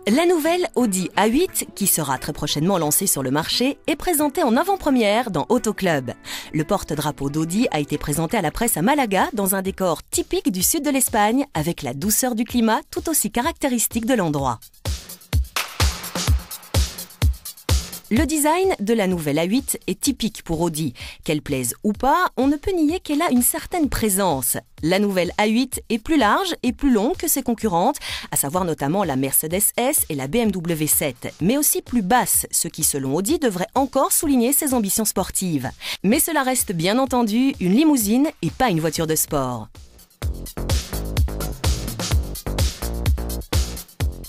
La nouvelle Audi A8, qui sera très prochainement lancée sur le marché, est présentée en avant-première dans Auto Club. Le porte-drapeau d'Audi a été présenté à la presse à Malaga dans un décor typique du sud de l'Espagne, avec la douceur du climat tout aussi caractéristique de l'endroit. Le design de la nouvelle A8 est typique pour Audi. Qu'elle plaise ou pas, on ne peut nier qu'elle a une certaine présence. La nouvelle A8 est plus large et plus longue que ses concurrentes, à savoir notamment la Mercedes S et la BMW 7, mais aussi plus basse, ce qui selon Audi devrait encore souligner ses ambitions sportives. Mais cela reste bien entendu une limousine et pas une voiture de sport.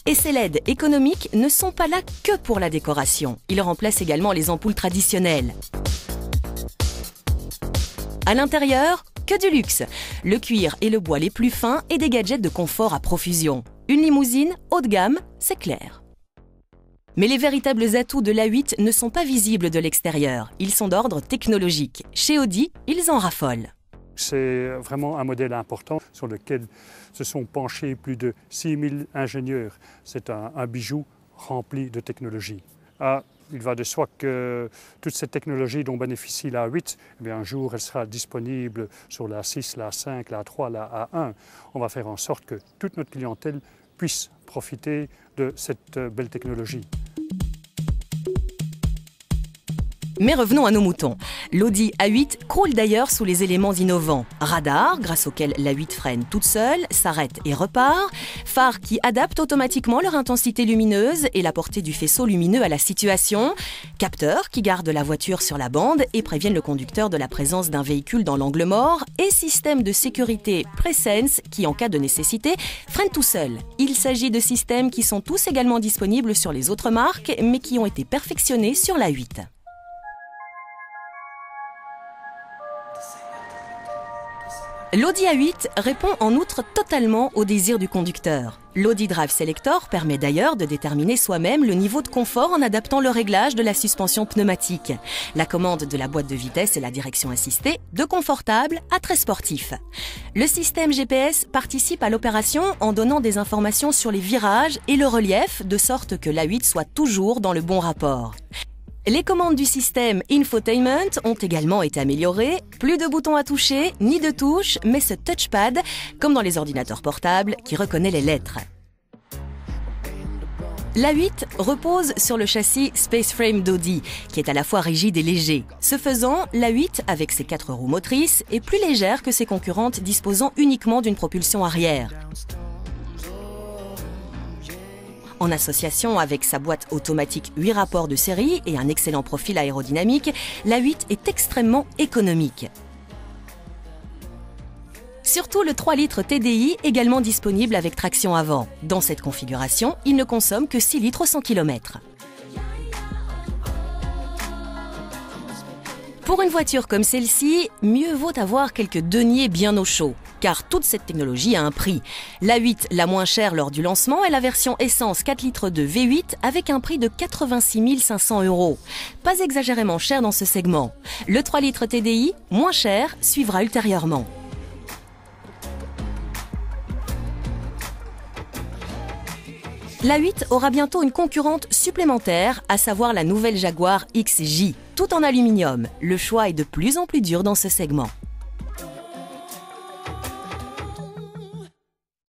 Et ces LED économiques ne sont pas là que pour la décoration. Ils remplacent également les ampoules traditionnelles. À l'intérieur, que du luxe. Le cuir et le bois les plus fins et des gadgets de confort à profusion. Une limousine haut de gamme, c'est clair. Mais les véritables atouts de l'A8 ne sont pas visibles de l'extérieur. Ils sont d'ordre technologique. Chez Audi, ils en raffolent. C'est vraiment un modèle important sur lequel se sont penchés plus de 6000 ingénieurs. C'est un bijou rempli de technologie. Il va de soi que toute cette technologie dont bénéficie la A8, un jour elle sera disponible sur la 6, la 5, la 3, la A1. On va faire en sorte que toute notre clientèle puisse profiter de cette belle technologie. Mais revenons à nos moutons. L'Audi A8 croule d'ailleurs sous les éléments innovants. Radar, grâce auquel l'A8 freine toute seule, s'arrête et repart. Phares qui adaptent automatiquement leur intensité lumineuse et la portée du faisceau lumineux à la situation. Capteurs qui gardent la voiture sur la bande et préviennent le conducteur de la présence d'un véhicule dans l'angle mort. Et système de sécurité Presense qui, en cas de nécessité, freine tout seul. Il s'agit de systèmes qui sont tous également disponibles sur les autres marques, mais qui ont été perfectionnés sur l'A8. L'Audi A8 répond en outre totalement au désir du conducteur. L'Audi Drive Selector permet d'ailleurs de déterminer soi-même le niveau de confort en adaptant le réglage de la suspension pneumatique. La commande de la boîte de vitesse et la direction assistée, de confortable à très sportif. Le système GPS participe à l'opération en donnant des informations sur les virages et le relief, de sorte que l'A8 soit toujours dans le bon rapport. Les commandes du système Infotainment ont également été améliorées. Plus de boutons à toucher, ni de touches, mais ce touchpad, comme dans les ordinateurs portables, qui reconnaît les lettres. L'A8 repose sur le châssis Spaceframe d'Audi, qui est à la fois rigide et léger. Ce faisant, l'A8, avec ses 4 roues motrices, est plus légère que ses concurrentes disposant uniquement d'une propulsion arrière. En association avec sa boîte automatique 8 rapports de série et un excellent profil aérodynamique, l'A8 est extrêmement économique. Surtout le 3 litres TDI, également disponible avec traction avant. Dans cette configuration, il ne consomme que 6 litres au 100 km. Pour une voiture comme celle-ci, mieux vaut avoir quelques deniers bien au chaud, car toute cette technologie a un prix. L'A8, la moins chère lors du lancement, est la version essence 4 litres de V8 avec un prix de 86 500 €. Pas exagérément cher dans ce segment. Le 3 litres TDI, moins cher, suivra ultérieurement. L'A8 aura bientôt une concurrente supplémentaire, à savoir la nouvelle Jaguar XJ, tout en aluminium. Le choix est de plus en plus dur dans ce segment.